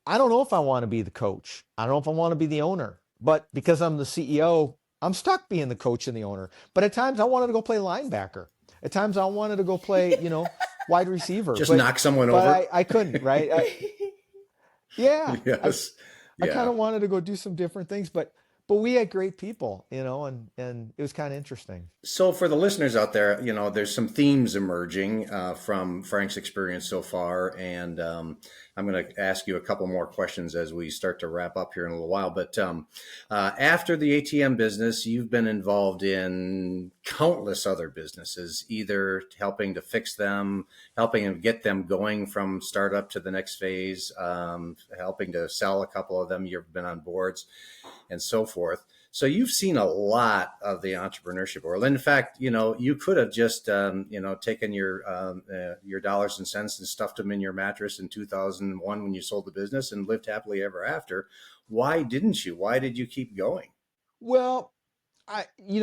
I don't know if I want to be the coach. I don't know if I want to be the owner. But because I'm the CEO, I'm stuck being the coach and the owner. But at times I wanted to go play linebacker. At times I wanted to go play, wide receiver. Just knock someone But over. I couldn't, right? Yeah, Yes. I kind Yeah. of wanted to go do some different things, but we had great people, and it was kind of interesting. So, for the listeners out there, there's some themes emerging from Frank's experience so far, and I'm going to ask you a couple more questions as we start to wrap up here in a little while. But after the ATM business, you've been involved in countless other businesses, either helping to fix them, helping to get them going from startup to the next phase, helping to sell a couple of them. You've been on boards and so forth. So you've seen a lot of the entrepreneurship world. In fact, you could have just, taken your dollars and cents and stuffed them in your mattress in 2001 when you sold the business and lived happily ever after. Why didn't you? Why did you keep going? Well,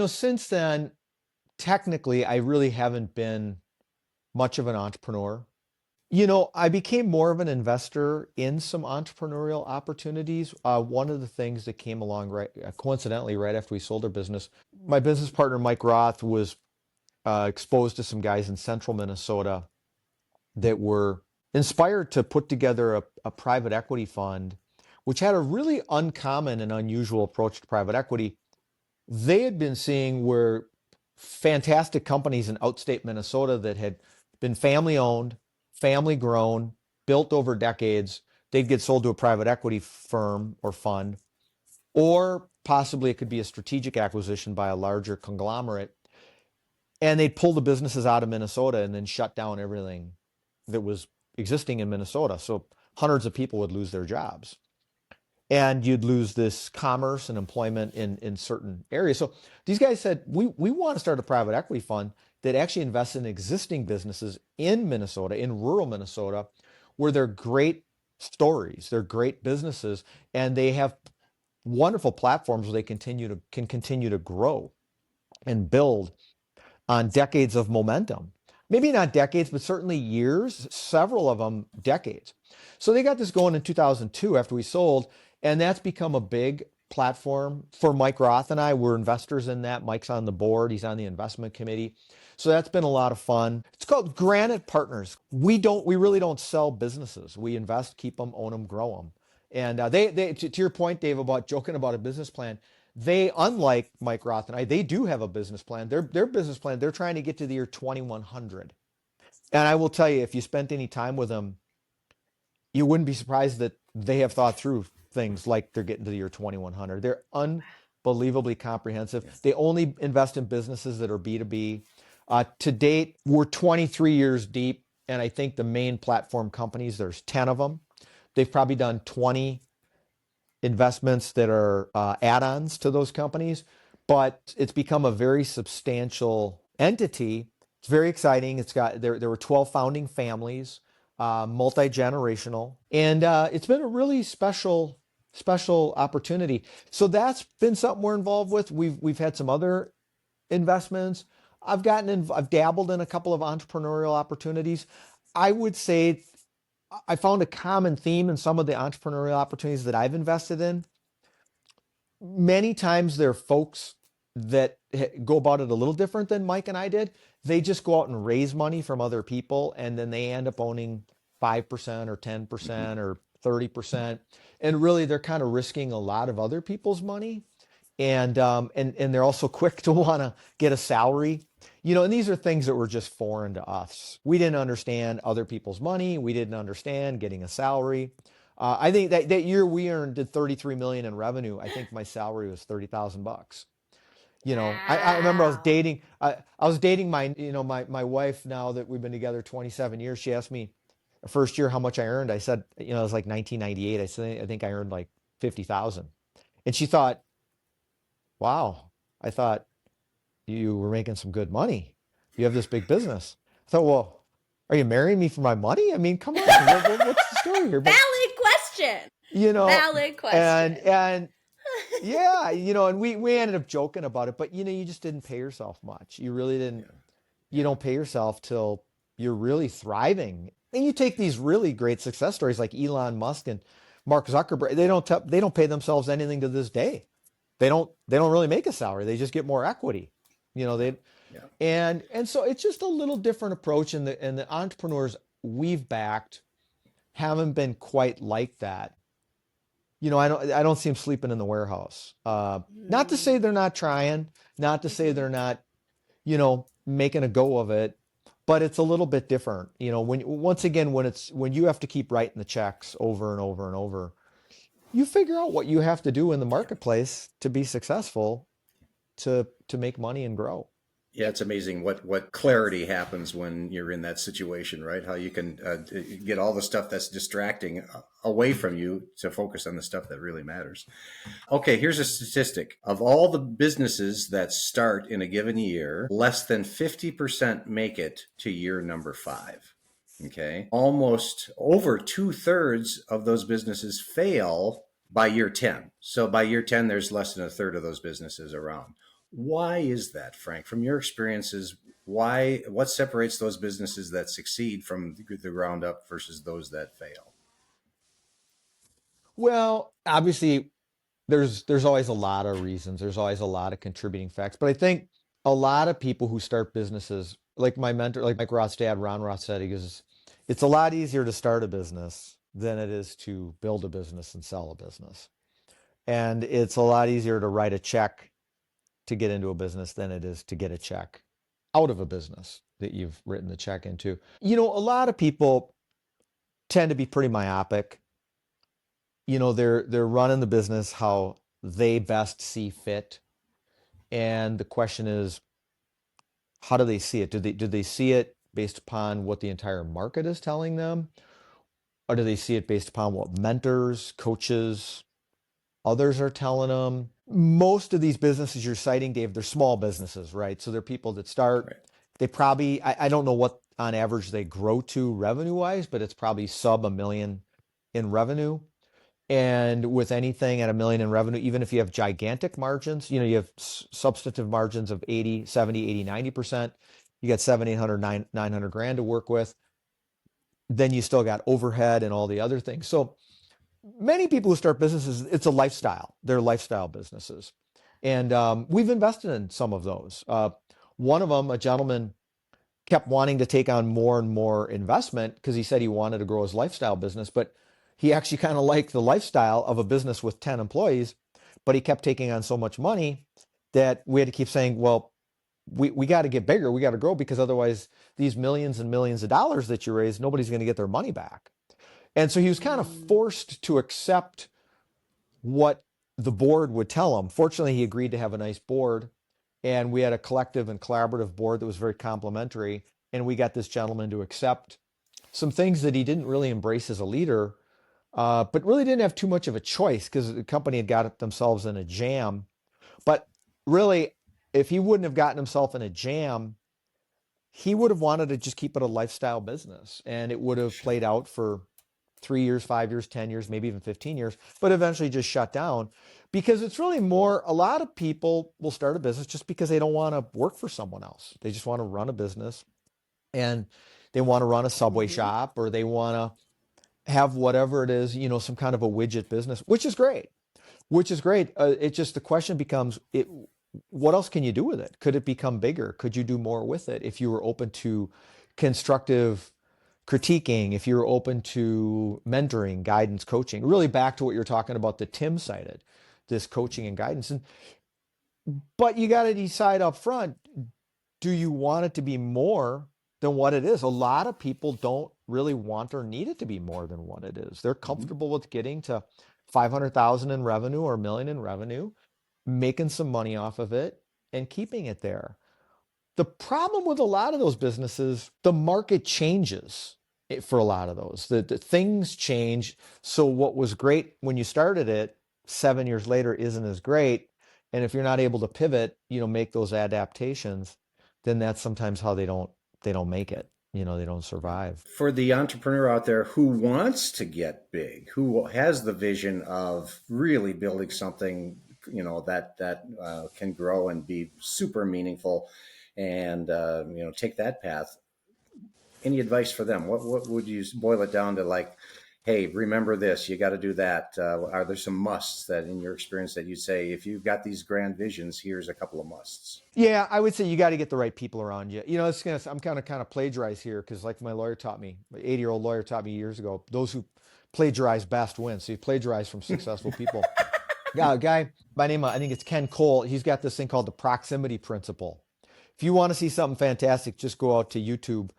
since then, technically, I really haven't been much of an entrepreneur. I became more of an investor in some entrepreneurial opportunities. One of the things that came along coincidentally, right after we sold our business, my business partner, Mike Roth, was exposed to some guys in central Minnesota that were inspired to put together a private equity fund, which had a really uncommon and unusual approach to private equity. They had been seeing where fantastic companies in outstate Minnesota that had been family owned, family grown, built over decades, they'd get sold to a private equity firm or fund, or possibly it could be a strategic acquisition by a larger conglomerate. And they'd pull the businesses out of Minnesota and then shut down everything that was existing in Minnesota. So hundreds of people would lose their jobs. And you'd lose this commerce and employment in certain areas. So these guys said, we want to start a private equity fund that actually invests in existing businesses in Minnesota, in rural Minnesota, where they're great stories, they're great businesses, and they have wonderful platforms where they can continue to grow and build on decades of momentum. Maybe not decades, but certainly years, several of them decades. So they got this going in 2002 after we sold, and that's become a big platform for Mike Roth and I. We're investors in that. Mike's on the board. He's on the investment committee. So that's been a lot of fun. It's called Granite Partners. We really don't sell businesses. We invest, keep them, own them, grow them. And they to your point, Dave, about joking about a business plan, they, unlike Mike Roth and I, they do have a business plan. Their business plan, they're trying to get to the year 2100. And I will tell you, if you spent any time with them, you wouldn't be surprised that they have thought through things like they're getting to the year 2100. They're unbelievably comprehensive. Yeah. They only invest in businesses that are B2B. To date, we're 23 years deep, and I think the main platform companies, there's 10 of them. They've probably done 20 investments that are add-ons to those companies, but it's become a very substantial entity. It's very exciting. There were 12 founding families, multi-generational, and it's been a really special opportunity. So that's been something we're involved with. We've had some other investments. I've dabbled in a couple of entrepreneurial opportunities. I would say I found a common theme in some of the entrepreneurial opportunities that I've invested in. Many times there are folks that go about it a little different than Mike and I did. They just go out and raise money from other people, and then they end up owning 5% or Mhm. 10% or 30%. And really, they're kind of risking a lot of other people's money. And they're also quick to want to get a salary. And these are things that were just foreign to us. We didn't understand other people's money. We didn't understand getting a salary. I think that year we did 33 million in revenue. I think my salary was $30,000. I remember Wow. I was dating my wife now that we've been together 27 years. She asked me the first year how much I earned. I said, it was like 1998. I said, I think I earned like 50,000. And she thought, wow. I thought you were making some good money. You have this big business. I thought, well, are you marrying me for my money? I mean, come on. What's the story here? But, Valid question. you know, Valid and, question. and, yeah, and we ended up joking about it, but you just didn't pay yourself much. You really didn't, Yeah. you Yeah. don't pay yourself till you're really thriving. And you take these really great success stories like Elon Musk and Mark Zuckerberg, they don't pay themselves anything to this day. They don't really make a salary. They just get more equity. You know, Yeah. they Yeah. and so it's just a little different approach, and the entrepreneurs we've backed haven't been quite like that. I don't see them sleeping in the warehouse. Not to say Mm. they're not trying, not to say Mhm. they're not, making a go of it, but it's a little bit different. Once again, when you have to keep writing the checks over and over and over, you figure out what you have to do in the Yeah. marketplace to be successful, to make money and grow. Yeah, it's amazing what clarity happens when you're in that situation, right? How you can get all the stuff that's distracting away from you to focus on the stuff that really matters. Okay, here's a statistic. Of all the businesses that start in a given year, less than 50% make it to year number 5. Okay. Almost over 2/3 of those businesses fail by year 10. So by year 10, there's less than a third of those businesses around. Why is that, Frank? From your experiences, what separates those businesses that succeed from the ground up versus those that fail? Well, obviously, there's always a lot of reasons. There's always a lot of contributing facts. But I think a lot of people who start businesses, like my mentor, like Mike Roth's dad, Ron Roth said, he goes, it's a lot easier to start a business than it is to build a business and sell a business. And it's a lot easier to write a check to get into a business than it is to get a check out of a business that you've written the check into. A lot of people tend to be pretty myopic. They're running the business how they best see fit. And the question is, how do they see it? Do they see it based upon what the entire market is telling them? Or do they see it based upon what mentors, coaches, others are telling them? Most of these businesses you're citing, Dave, they're small businesses, right? So they're people that start, Right. they probably, I don't know what on average they grow to revenue wise, but it's probably sub a million in revenue. And with anything at a million in revenue, even if you have gigantic margins, you have substantive margins of 80, 70, 80, 90%, you got 7, 800, 900 grand to work with. Then you still got overhead and all the other things. So many people who start businesses, it's a lifestyle. They're lifestyle businesses. And we've invested in some of those. One of them, a gentleman kept wanting to take on more and more investment because he said he wanted to grow his lifestyle business, but he actually kind of liked the lifestyle of a business with 10 employees, but he kept taking on so much money that we had to keep saying, well, we got to get bigger, we got to grow, because otherwise these millions and millions of dollars that you raise, nobody's going to get their money back. And so he was kind of Mm. forced to accept what the board would tell him. Fortunately, he agreed to have a nice board, and we had a collective and collaborative board that was very complimentary. And we got this gentleman to accept some things that he didn't really embrace as a leader, but really didn't have too much of a choice because the company had got themselves in a jam. But really, if he wouldn't have gotten himself in a jam, he would have wanted to just keep it a lifestyle business, and it would have Sure. played out for 3 years, 5 years, 10 years, maybe even 15 years, but eventually just shut down, because it's really more, a lot of people will start a business just because they don't want to work for someone else. They just want to run a business, and they want to run a Subway Mhm. shop, or they want to have whatever it is, some kind of a widget business, which is great, which is great. It just, the question becomes, what else can you do with it? Could it become bigger? Could you do more with it if you were open to constructive critiquing, if you're open to mentoring, guidance, coaching? Really back to what you're talking about that Tim cited, this coaching and guidance. But you got to decide up front, do you want it to be more than what it is? A lot of people don't really want or need it to be more than what it is. They're comfortable with getting to 500,000 in revenue or a million in revenue, making some money off of it and keeping it there. The problem with a lot of those businesses, the market changes for a lot of those. The things change. So what was great when you started it 7 years later isn't as great. And if you're not able to pivot, make those adaptations, then that's sometimes how they don't make it. They don't survive. For the entrepreneur out there who wants to get big, who has the vision of really building something, that can grow and be super meaningful, and take that path. Any advice for them? What would you boil it down to? Like, hey, remember this, you got to do that. Are there some musts that in your experience that you'd say, if you've got these grand visions, here's a couple of musts? Yeah, I would say you got to get the right people around you. I'm kind of plagiarize here, because like my lawyer taught me, my 80-year-old lawyer taught me years ago, those who plagiarize best win. So you plagiarize from successful people. Yeah, a guy by name, I think it's Ken Cole, he's got this thing called the proximity principle. If you want to see something fantastic, just go out to YouTube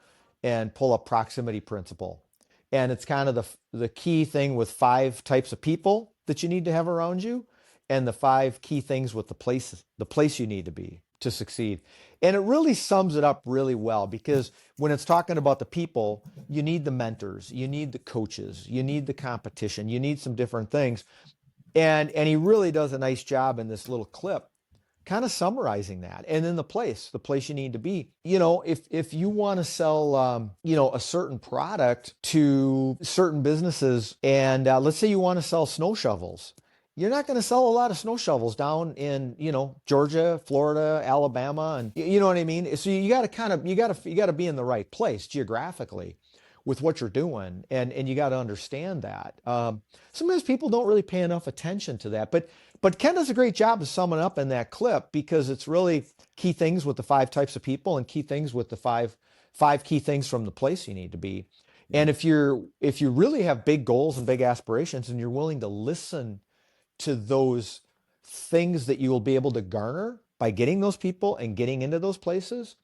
and pull up proximity principle. And it's kind of the key thing with 5 types of people that you need to have around you, and the 5 key things with the place you need to be to succeed. And it really sums it up really well, because when it's talking about the people, you need the mentors, you need the coaches, you need the competition, you need some different things. And he really does a nice job in this little clip kind of summarizing that. And then the place you need to be. If you want to sell, a certain product to certain businesses, and let's say you want to sell snow shovels, you're not going to sell a lot of snow shovels down in, Georgia, Florida, Alabama, and you know what I mean? So you got to be in the right place geographically with what you're doing, and you got to understand that. Sometimes people don't really pay enough attention to that, but Ken does a great job of summing up in that clip, because it's really key things with the 5 types of people and key things with the five key things from the place you need to be. And if you really have big goals and big aspirations, and you're willing to listen to those things that you will be able to garner by getting those people and getting into those places,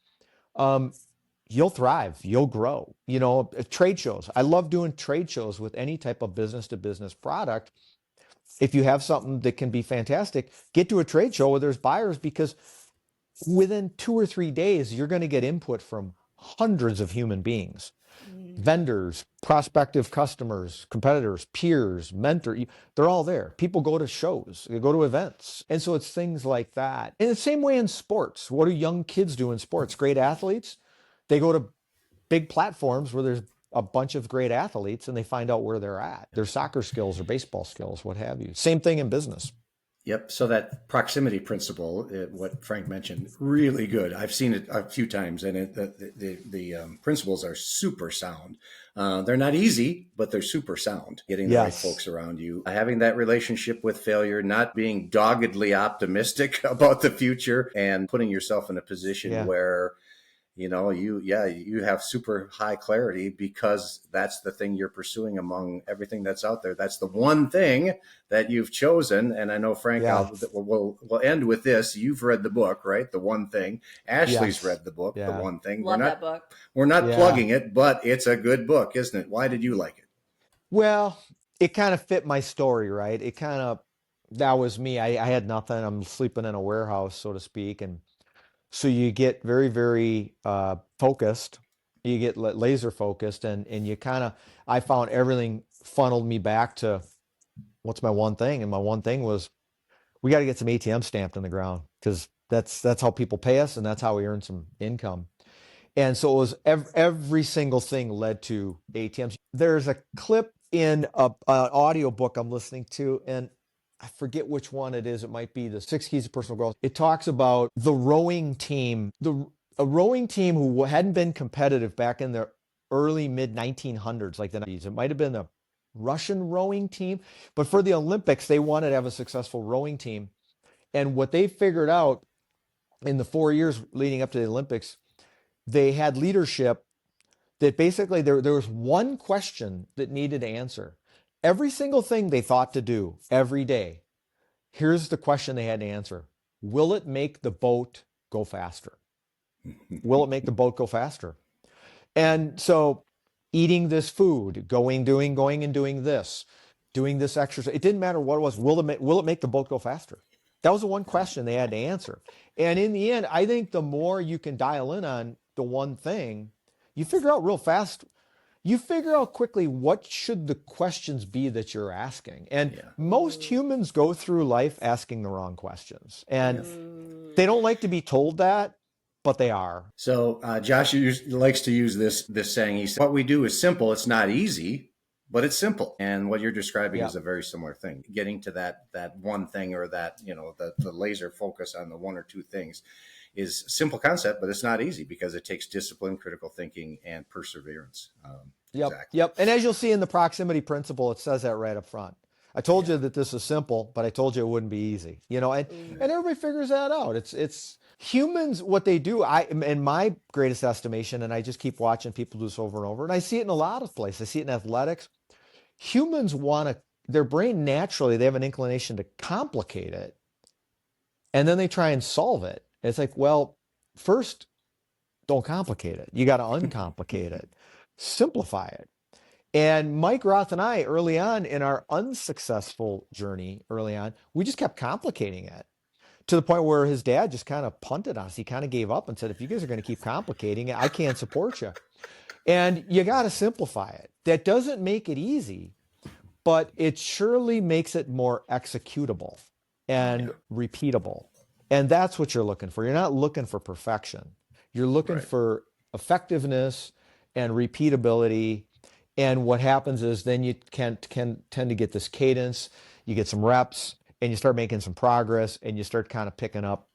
you'll thrive, you'll grow. Trade shows. I love doing trade shows with any type of business to business product. If you have something that can be fantastic, get to a trade show where there's buyers, because within 2 or 3 days, you're going to get input from hundreds of human beings, vendors, prospective customers, competitors, peers, mentor. They're all there. People go to shows, they go to events. And so it's things like that. In the same way in sports, what do young kids do in sports? Great athletes, they go to big platforms where there's a bunch of great athletes, and they find out where they're at, their soccer skills or baseball skills, what have you. Same thing in business. Yep. So that proximity principle, what Frank mentioned, really good. I've seen it a few times, and the principles are super sound. They're not easy, but they're super sound. Getting the right folks around you, having that relationship with failure, not being doggedly optimistic about the future, and putting yourself in a position where you have super high clarity, because that's the thing you're pursuing among everything that's out there. That's the one thing that you've chosen. And I know, Frank, we'll end with this. You've read the book, right? The One Thing. Ashley's read the book, The One Thing. Love that book. We're not plugging it, but it's a good book, isn't it? Why did you like it? Well, it kind of fit my story, right? That was me. I had nothing. I'm sleeping in a warehouse, so to speak. And so you get very, very focused, you get laser focused, and you I found everything funneled me back to what's my one thing. And my one thing was, we got to get some ATM stamped in the ground, because that's how people pay us, and that's how we earn some income. And so it was every single thing led to ATMs. There's a clip in an audio book I'm listening to, and I forget which one it is. It might be the 6 Keys of Personal Growth. It talks about the rowing team, a rowing team who hadn't been competitive back in the early mid 1900s, like the 90s. It might have been the Russian rowing team. But for the Olympics, they wanted to have a successful rowing team. And what they figured out in the 4 years leading up to the Olympics, they had leadership that basically there was one question that needed to answer. Every single thing they thought to do every day, here's the question they had to answer. Will it make the boat go faster? Will it make the boat go faster? And so eating this food, going and doing this exercise, it didn't matter what it was. Will it make the boat go faster? That was the one question they had to answer. And in the end, I think the more you can dial in on the one thing, you figure out real fast, you figure out quickly what should the questions be that you're asking. And most humans go through life asking the wrong questions. And they don't like to be told that, but they are. So Josh likes to use this saying. He said, what we do is simple. It's not easy, but it's simple. And what you're describing is a very similar thing. Getting to that one thing, or that, the laser focus on the one or two things, is a simple concept, but it's not easy because it takes discipline, critical thinking, and perseverance. Exactly. Yep. And as you'll see in the proximity principle, it says that right up front. I told you that this is simple, but I told you it wouldn't be easy. And everybody figures that out. It's humans, what they do, in my greatest estimation, and I just keep watching people do this over and over, and I see it in a lot of places. I see it in athletics. Humans their brain naturally, they have an inclination to complicate it, and then they try and solve it. It's like, well, first, don't complicate it. You got to uncomplicate it. Simplify it. And Mike Roth and I, early on in our unsuccessful journey, we just kept complicating it to the point where his dad just kind of punted on us. He kind of gave up and said, if you guys are going to keep complicating it, I can't support you. And you got to simplify it. That doesn't make it easy, but it surely makes it more executable and repeatable. And that's what you're looking for. You're not looking for perfection. You're looking for effectiveness and repeatability. And what happens is then you can tend to get this cadence, you get some reps, and you start making some progress, and you start kind of picking up,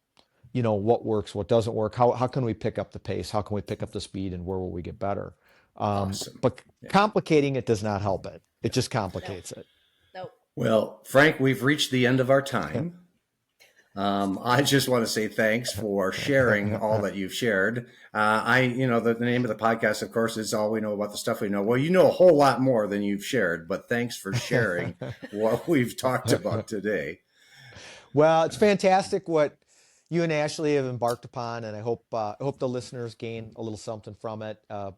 what works, what doesn't work. How can we pick up the pace? How can we pick up the speed, and where will we get better? Awesome. But complicating it does not help it. It just complicates it. Nope. Well, Frank, we've reached the end of our time. I just want to say thanks for sharing all that you've shared. The name of the podcast, of course, is All We Know About the Stuff We Know. Well, you know a whole lot more than you've shared, but thanks for sharing what we've talked about today. Well, it's fantastic what you and Ashley have embarked upon, and I hope the listeners gain a little something from it. A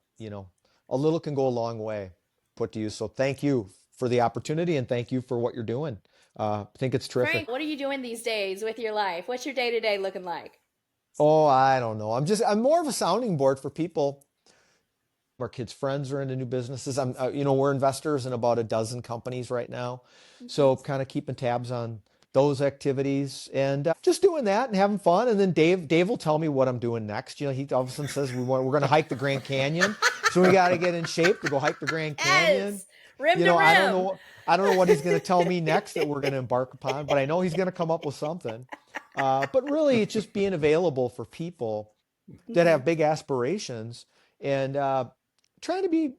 little can go a long way, put to use. So thank you for the opportunity, and thank you for what you're doing. I think it's terrific. Frank, what are you doing these days with your life? What's your day-to-day looking like? Oh, I don't know. I'm more of a sounding board for people. Our kids' friends are into new businesses. We're investors in about a dozen companies right now. So kind of keeping tabs on those activities and just doing that and having fun. And then Dave will tell me what I'm doing next. He all of a sudden says we're going to hike the Grand Canyon. So we got to get in shape to go hike the Grand Canyon. Yes. Rim to rim. I don't know what he's going to tell me next that we're going to embark upon, but I know he's going to come up with something. But really, it's just being available for people that have big aspirations and trying to be,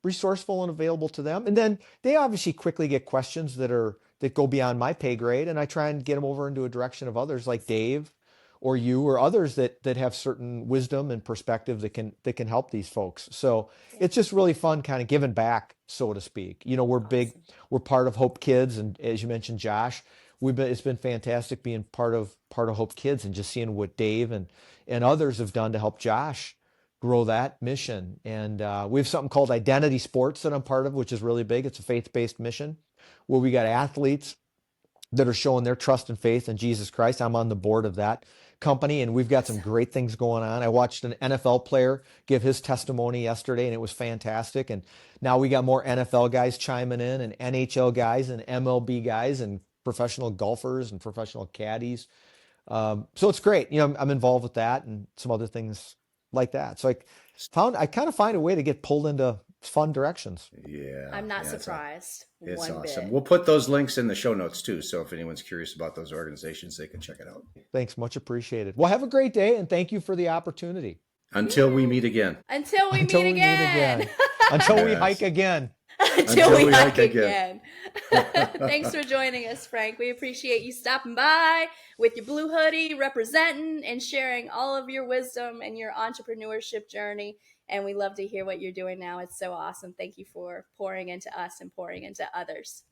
resourceful and available to them. And then they obviously quickly get questions that go beyond my pay grade, and I try and get them over into a direction of others like Dave or you or others that have certain wisdom and perspective that can help these folks. So it's just really fun kind of giving back, so to speak. We're part of Hope Kids, and as you mentioned, Josh, it's been fantastic being part of Hope Kids and just seeing what Dave and others have done to help Josh grow that mission. And we have something called Identity Sports that I'm part of, which is really big. It's a faith-based mission where we got athletes that are showing their trust and faith in Jesus Christ. I'm on the board of that company, and we've got some great things going on. I watched an NFL player give his testimony yesterday, and it was fantastic. And now we got more NFL guys chiming in, and NHL guys, and MLB guys, and professional golfers, and professional caddies. So it's great. I'm involved with that and some other things like that. So I kind of find a way to get pulled into fun directions. Yeah. I'm not surprised. It's one awesome. bit. We'll put those links in the show notes too. So if anyone's curious about those organizations, they can check it out. Thanks. Much appreciated. Well, have a great day, and thank you for the opportunity. Until we meet again. Until we meet again. Until we hike again. until we hike again. again. Thanks for joining us, Frank. We appreciate you stopping by with your blue hoodie, representing and sharing all of your wisdom and your entrepreneurship journey. And we love to hear what you're doing now. It's so awesome. Thank you for pouring into us and pouring into others.